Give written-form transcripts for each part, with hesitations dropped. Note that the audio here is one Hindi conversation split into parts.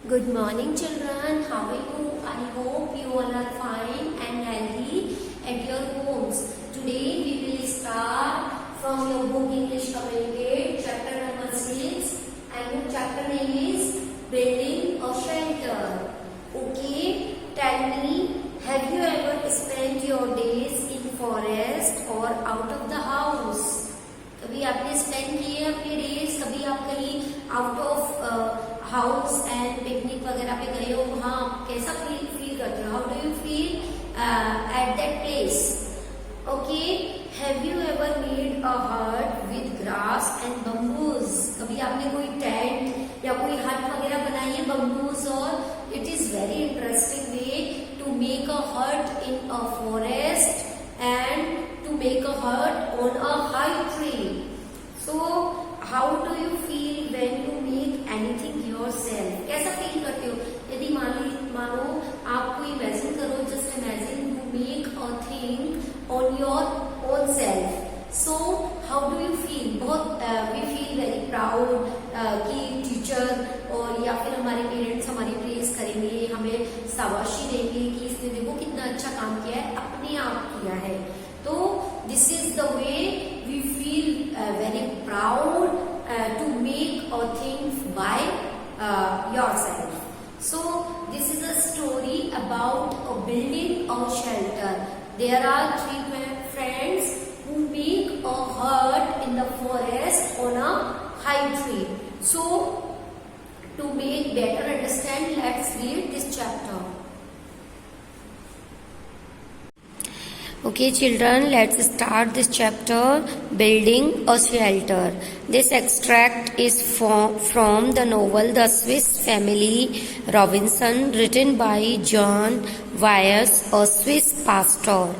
Good morning, children. How are you? I hope you all are fine and healthy at your homes. Today we will start from your book English Communicate, chapter number 6, and your chapter name is Building a Shelter. Okay, tell me, have you ever spent your days in forest or out of the house? कभी आपने स्पेंड किए अपने डेज, कभी आप कहीं out of house and picnic वगैरह पे गए हो, वहां आप कैसा फील करते हो? How do you feel at that place? Okay, have you ever made a हट विद ग्रास एंड बम्बूज? कभी आपने कोई टेंट या कोई हट वगैरह बनाई है बम्बूज? और it is very interesting way to make a hut in a forest and to make a hut on a high tree. So how do you feel when you make anything yourself? कैसा फील करते हो? यदि मानो आपको इमेजिन करो, just imagine you make a thing on your own self. So how do you feel? बहुत we feel very proud कि टीचर और या फिर हमारे पेरेंट्स हमारी प्रेज करेंगे, हमें शाबाशी देंगे कि इसने देखो कितना अच्छा काम किया है, अपने आप किया है. तो this is the way we feel very proud to make a thing by yourself. So this is a story about a building a shelter. There are three friends who make a hut in the forest on a high tree. So to make better understand, let's read this chapter. Okay, children, let's start this chapter, Building a Shelter. This extract is from the novel The Swiss Family Robinson, written by John Wyers, a Swiss pastor.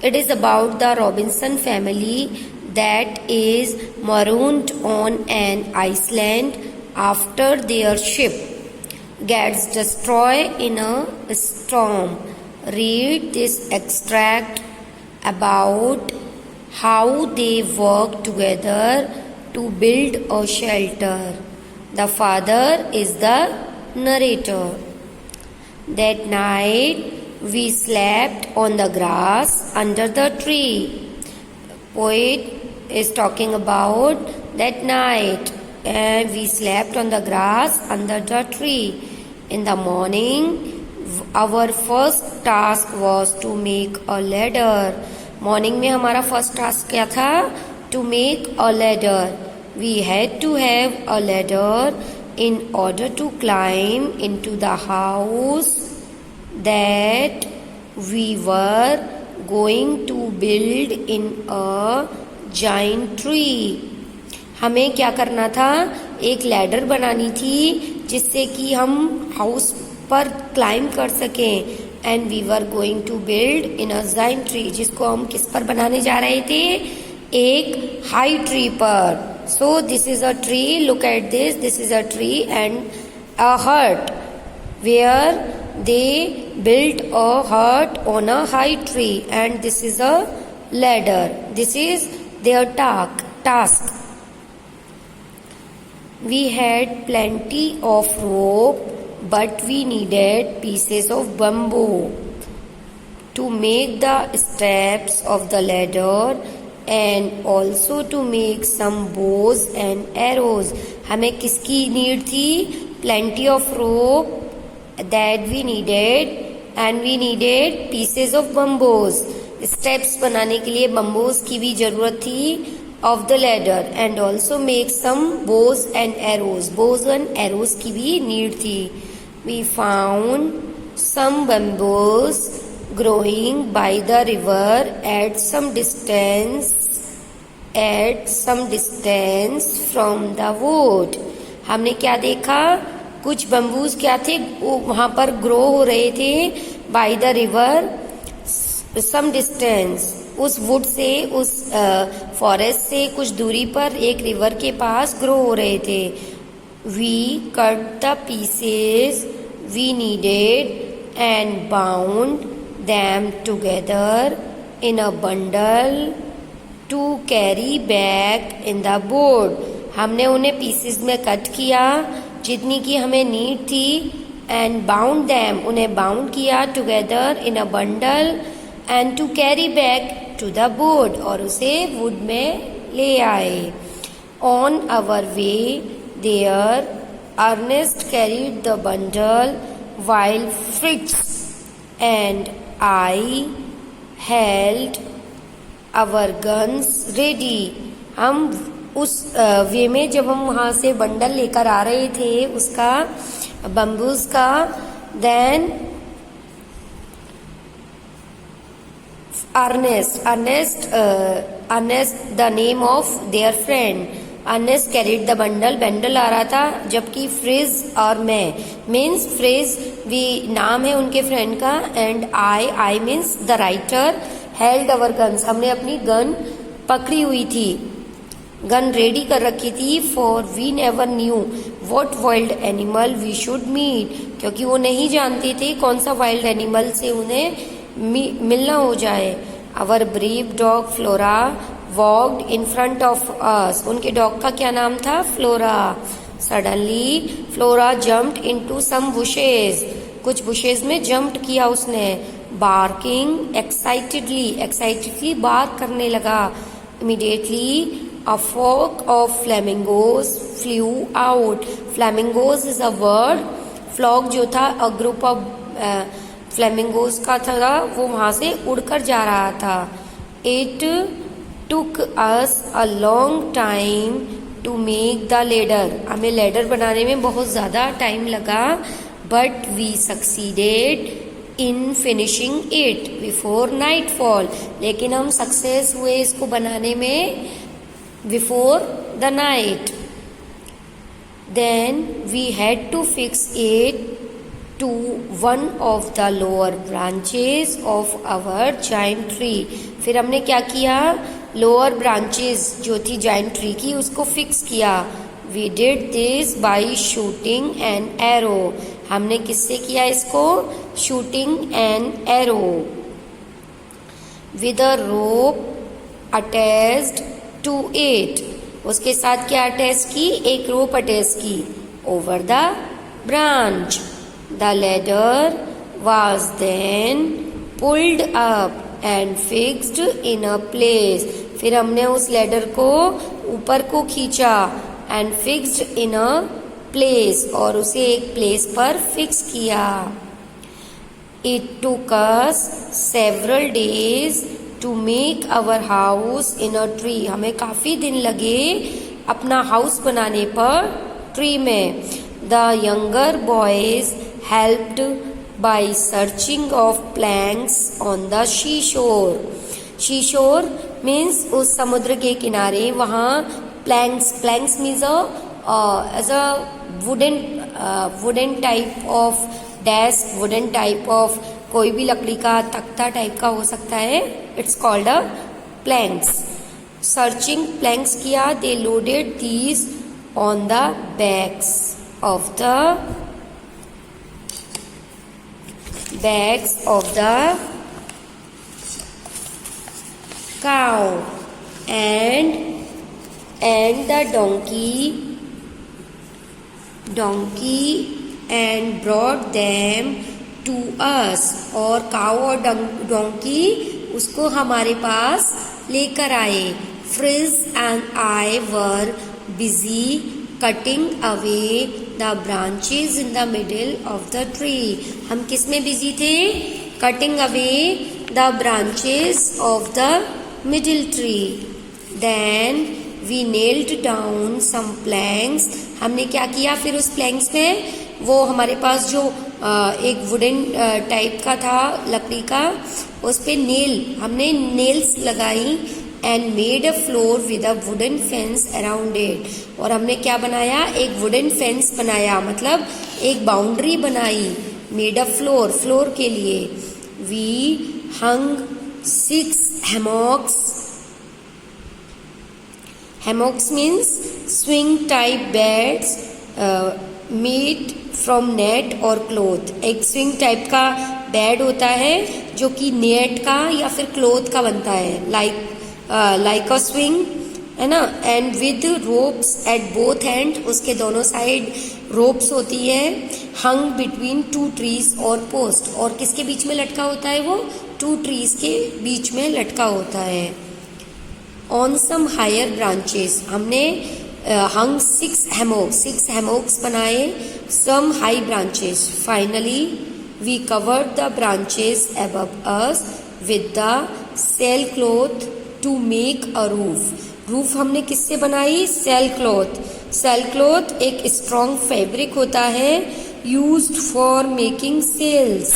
It is about the Robinson family that is marooned on an island after their ship gets destroyed in a storm. Read this extract about how they work together to build a shelter. The father is the narrator. That night we slept on the grass under the tree. Poet is talking about that night and we slept on the grass under the tree. In the morning, our first task was to make a ladder. Morning में हमारा फर्स्ट टास्क क्या था? To make a ladder. We had to have a ladder in order to climb into the house that we were going to build in a giant tree. हमें क्या करना था? एक लैडर बनानी थी जिससे कि हम हाउस पर क्लाइंब कर सकें. And we were going to build in a giant tree, जिसको हम किस पर बनाने जा रहे थे? एक हाई ट्री पर. So this is a tree, look at this, this is a tree and अ हट वेयर दे बिल्ट अ हट on a high tree and this is a ladder. This is there task. We had plenty of rope, but we needed pieces of bamboo to make the steps of the ladder and also to make some bows and arrows. हमें किसकी नीड थी? Plenty of rope that we needed and we needed pieces of bamboos. Steps बनाने के लिए bamboos की भी जरूरत थी of the ladder and also make some bows and arrows. Bows and arrows की भी नीड थी. We found some bamboos growing by the river at some distance from the wood. हमने क्या देखा? कुछ बम्बूज क्या थे? वहां पर ग्रो हो रहे थे by the river some distance. उस वुड से, उस फॉरेस्ट से कुछ दूरी पर एक रिवर के पास ग्रो हो रहे थे. We cut the pieces we needed and bound them together in a bundle to carry back in the boat. हमने उन्हें पीसेस में कट किया जितनी की हमें नीड थी एंड बाउंड दैम, उन्हें बाउंड किया, together in a bundle and to carry back to the wood, और उसे वुड में ले आए. On our way there Ernest carried the bundle while Fritz and I held our guns ready. हम उस वे में जब हम वहाँ से बंडल लेकर आ रहे थे उसका बम्बूज का, then Ernest the name of their friend, Ernest carried the bundle, bundle आ रहा था, जबकि फ्रिज और मैं मीन्स फ्रिज भी नाम है उनके फ्रेंड का, and I means the writer, held our guns, हमने अपनी गन पकड़ी हुई थी, गन रेडी कर रखी थी, for we never knew what wild animal we should meet, क्योंकि वो नहीं जानते थे कौन सा वाइल्ड एनिमल से उन्हें मिलना हो जाए. Our brave dog Flora walked in front of us, उनके डॉग का क्या नाम था? Flora. Suddenly Flora jumped into some bushes, कुछ बुशेस में जंप्ड किया उसने. बार्किंग एक्साइटेडली बार्क करने लगा. Immediately a flock of flamingos flew out. Flamingos is a word. Flock जो था a group of flamingos का था, वो वहाँ से उड़कर जा रहा था. It took us a long time to make the ladder. हमें लैडर बनाने में बहुत ज़्यादा टाइम लगा, but we succeeded in finishing it before nightfall. लेकिन हम सक्सेस हुए इसको बनाने में before the night. Then we had to fix it to one of the lower branches of our giant tree. फिर हमने क्या किया? लोअर ब्रांचेस जो थी जाइंट ट्री की उसको फिक्स किया. We did this by shooting an arrow. हमने किससे किया इसको? Shooting an arrow with a rope attached to it. उसके साथ क्या अटैच की? एक रोप अटैच की. Over the branch. The ladder was then pulled up and fixed in a place. फिर हमने उस लैडर को ऊपर को खींचा, and fixed in a place, और उसे एक प्लेस पर फिक्स किया. It took us several days to make our house in a tree. हमें काफी दिन लगे अपना हाउस बनाने पर ट्री में. The younger boys helped by searching of planks on the seashore. Seashore means उस समुद्र के किनारे वहाँ planks means as a wooden type of desk, wooden type of कोई भी लकड़ी का तख्ता टाइप का हो सकता है. It's called a planks. Searching planks किया. They loaded these on the backs of the cow and the donkey and brought them to us. और काऊ और डोंकी उसको हमारे पास लेकर आए. Frizz and I were busy cutting away the branches in the middle of the tree. हम किस में बिजी थे? Cutting away the branches of the middle tree. Then we nailed down some planks. हमने क्या किया फिर उस planks में? वो हमारे पास जो एक वुडन टाइप का था लकड़ी का, उस पे हमने नेल्स लगाई. And made a floor with a wooden fence around it. और हमने क्या बनाया? एक वुडन फेंस बनाया, मतलब एक बाउंड्री बनाई. मेड अ फ्लोर के लिए. We hung 6 hammocks means swing type beds made from net और cloth. एक स्विंग टाइप का बेड होता है जो कि नेट का या फिर क्लोथ का बनता है. लाइक अ स्विंग है ना, and with ropes at both and, उसके दोनों साइड रोप्स होती है, हंग बिटवीन 2 ट्रीज और पोस्ट, और किसके बीच में लटका होता है वो, 2 ट्रीज के बीच में लटका होता है। ऑन सम हायर ब्रांचेस, हमने हंग 6 हैमोक्स बनाए, some high branches, finally we covered the branches above us with the sail cloth to make a roof हमने किससे बनाई, सेल क्लॉथ एक स्ट्रॉन्ग फैब्रिक होता है, used for making sails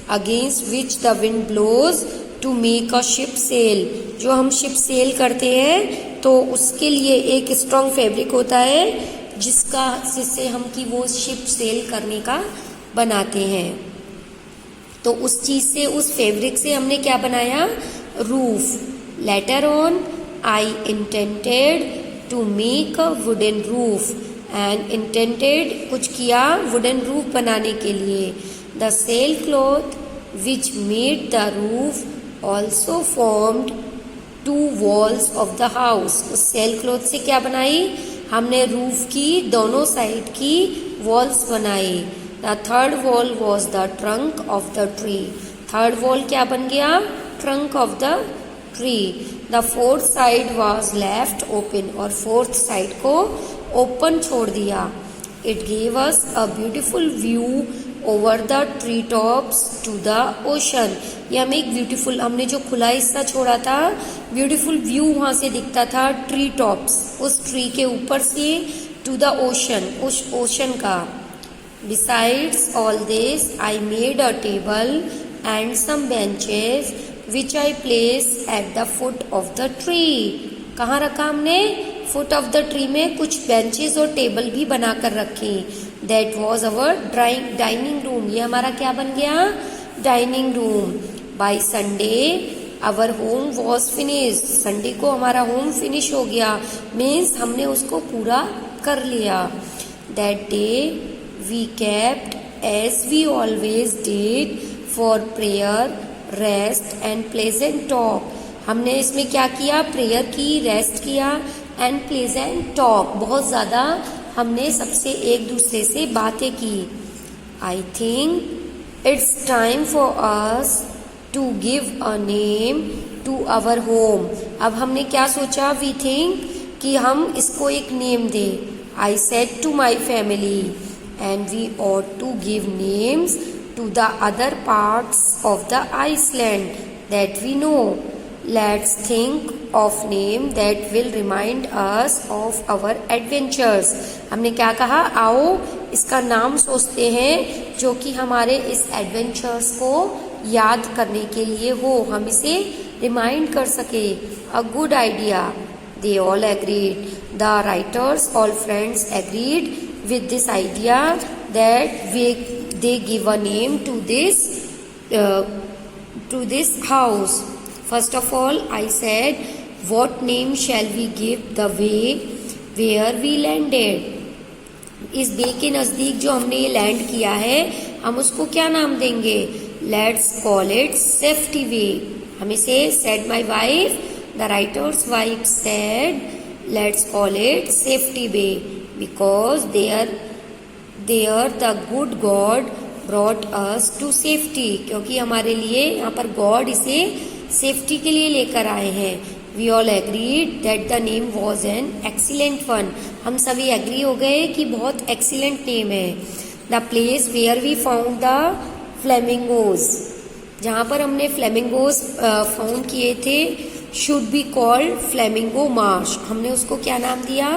against which the wind blows to make a ship sail, जो हम शिप सेल करते हैं तो उसके लिए एक स्ट्रॉन्ग फैब्रिक होता है जिससे हम की वो शिप सेल करने का बनाते हैं। तो उस चीज से, उस फैब्रिक से हमने क्या बनाया, roof. Later on I intended to make a wooden roof and intended कुछ किया wooden roof बनाने के लिए। The sailcloth which made the roof also formed 2 walls of the house। उस sailcloth से क्या बनाई हमने, रूफ की दोनों साइड की वॉल्स बनाई। The third wall was the trunk of the tree। Third wall क्या बन गया, trunk of the tree। The fourth side was left open, और फोर्थ साइड को ओपन छोड़ दिया। It gave us a beautiful view over the tree tops to the ocean। ये हमें एक ब्यूटीफुल, हमने जो खुला हिस्सा छोड़ा था, ब्यूटीफुल व्यू वहां से दिखता था ट्री टॉप्स, उस ट्री के ऊपर से, टू द ओशन, उस ओशन का। Besides all this, I made a table and some benches which I placed at the foot of the tree। कहाँ रखा हमने, foot of the tree में कुछ benches और टेबल भी बनाकर रखी। That was our dining room। ये हमारा क्या बन गया, dining room. By Sunday our home was finished। Sunday को हमारा होम फिनिश हो गया, मीन्स हमने उसको पूरा कर लिया। That day we kept as we always did for prayer, rest and pleasant talk. हमने इसमें क्या किया, प्रेयर की, रेस्ट किया, एंड प्लेजेंट टॉक, बहुत ज़्यादा हमने सबसे एक दूसरे से बातें की। I think it's time for us to give a name to our home. अब हमने क्या सोचा, वी थिंक कि हम इसको एक नेम दें। I said to my family and we ought to give names to the other parts of the Iceland that we know। Let's think of name that will remind us of our adventures। हमने क्या कहा, आओ इसका नाम सोचते हैं जो कि हमारे इस एडवेंचर्स को याद करने के लिए हो, हम इसे रिमाइंड कर सके। A good idea। They all agreed। The writers, all friends agreed with this idea that they give a name to this house। First of all, I said, what name shall we give the way where we landed। इस बे के नजदीक जो हमने ये लैंड किया है, हम उसको क्या नाम देंगे, लेट्स कॉल इट सेफ्टी वे। हम इसे, said my wife, the writer's wife said, let's call it safety way because there the good God brought us to safety। क्योंकि हमारे लिए यहाँ पर गॉड इसे सेफ्टी के लिए लेकर आए हैं। We all agreed that the name was an excellent one। हम सभी एग्री हो गए कि बहुत एक्सीलेंट नेम है। The place where we found the flamingos, जहाँ पर हमने फ्लेमिंगोज फाउंड किए थे, should be called flamingo marsh. हमने उसको क्या नाम दिया,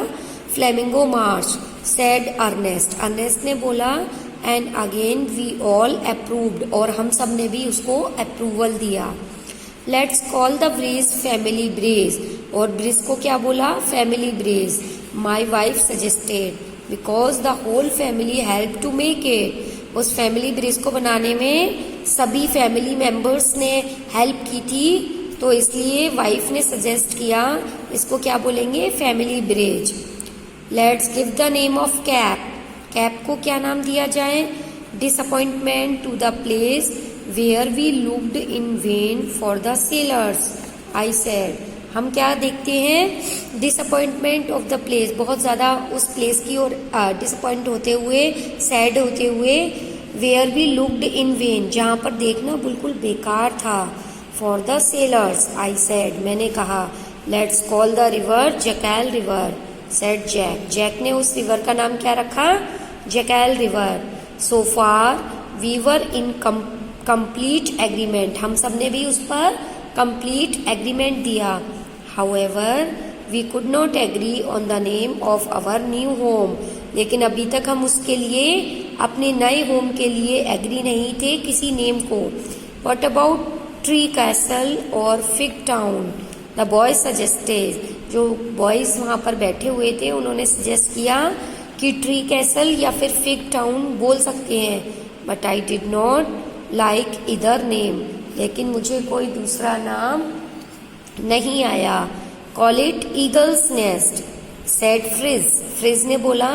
flamingo marsh. said Ernest, Ernest ने बोला, and again we all approved, और हम सब ने भी उसको अप्रूवल दिया। Let's call the bridge family bridge, और ब्रिज को क्या बोला, family bridge. My wife suggested because the whole family help to make it. उस फैमिली ब्रिज को बनाने में सभी फैमिली मेंबर्स ने हेल्प की थी, तो इसलिए वाइफ ने सजेस्ट किया इसको क्या बोलेंगे, family bridge. Let's give the name of cape, cape को क्या नाम दिया जाए, disappointment to the place where we looked in vain for the sailors. I said, हम क्या देखते हैं, डिसअपॉइंटमेंट ऑफ द प्लेस, बहुत ज़्यादा उस प्लेस की ओर डिसअपॉइंट होते हुए, सैड होते हुए, where we looked in vain, जहाँ पर देखना बिल्कुल बेकार था, for the sailors I said, मैंने कहा, let's call the river jackal river, said Jack, Jack ने उस रिवर का नाम क्या रखा, jackal river. So far we were in complete agreement, हम सब ने भी उस पर कंप्लीट एग्रीमेंट दिया। However we could not agree on the name of our new home, लेकिन अभी तक हम उसके लिए, अपने नए होम के लिए एग्री नहीं थे किसी नेम को। व्हाट अबाउट ट्री कैसल और fig town, the boys suggested, जो बॉयज वहाँ पर बैठे हुए थे उन्होंने सजेस्ट किया कि ट्री कैसल या फिर फिग टाउन बोल सकते हैं, but I did not like either name, लेकिन मुझे कोई दूसरा नाम नहीं आया। Call it eagle's nest, said Fritz, Fritz ने बोला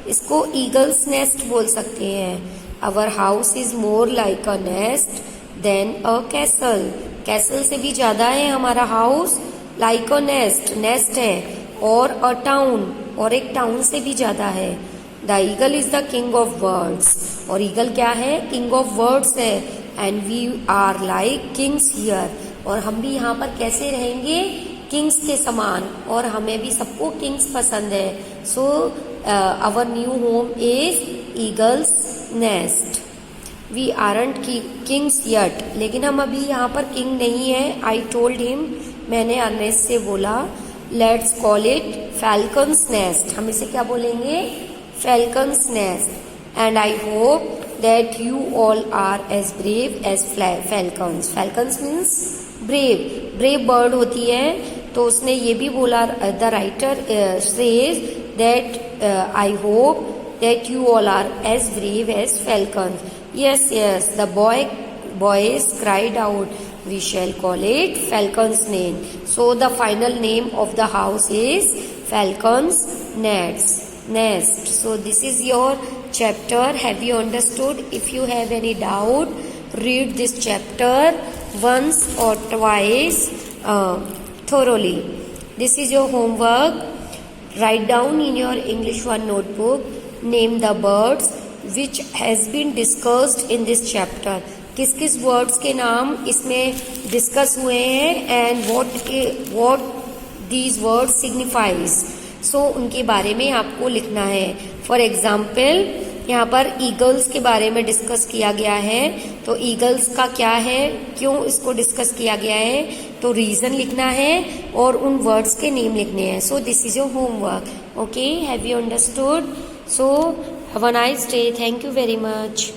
इसको ईगल्स नेस्ट बोल सकते हैं। Our house is more like a nest than a castle, castle से भी ज्यादा है हमारा house, like a nest, nest है, और अ टाउन, और एक टाउन से भी ज्यादा है। The eagle is the king of birds, और ईगल क्या है, किंग ऑफ बर्ड्स है। And we are like kings here, और हम भी यहाँ पर कैसे रहेंगे, किंग्स के समान, और हमें भी सबको किंग्स पसंद है। So our new home is eagle's nest. We aren't kings yet, लेकिन हम अभी यहाँ पर किंग नहीं है। आई टोल्ड हिम, मैंने अर्नेस्ट से बोला, let's call it falcon's nest, हम इसे क्या बोलेंगे, falcon's nest. And I hope that you all are as brave as falcons, falcons means brave, brave bird होती है। तो उसने ये भी बोला, the writer says that I hope that you all are as brave as falcons. Yes, yes, the boys cried out, we shall call it falcon's name. So the final name of the house is falcon's nest. So this is your chapter. Have you understood? If you have any doubt, read this chapter once or twice thoroughly. This is your homework. Write down in your English 1 notebook, name the birds which has been discussed in this chapter. किस किस वर्ड्स के नाम इसमें डिस्कस हुए हैं, and what these words signifies. सो उनके बारे में आपको लिखना है। फॉर एग्जाम्पल यहाँ पर ईगल्स के बारे में डिस्कस किया गया है, तो ईगल्स का क्या है, क्यों इसको डिस्कस किया गया है, तो रीजन लिखना है और उन वर्ड्स के नेम लिखने हैं। So this is your homework. Okay, have you understood? So have a nice day, thank you very much.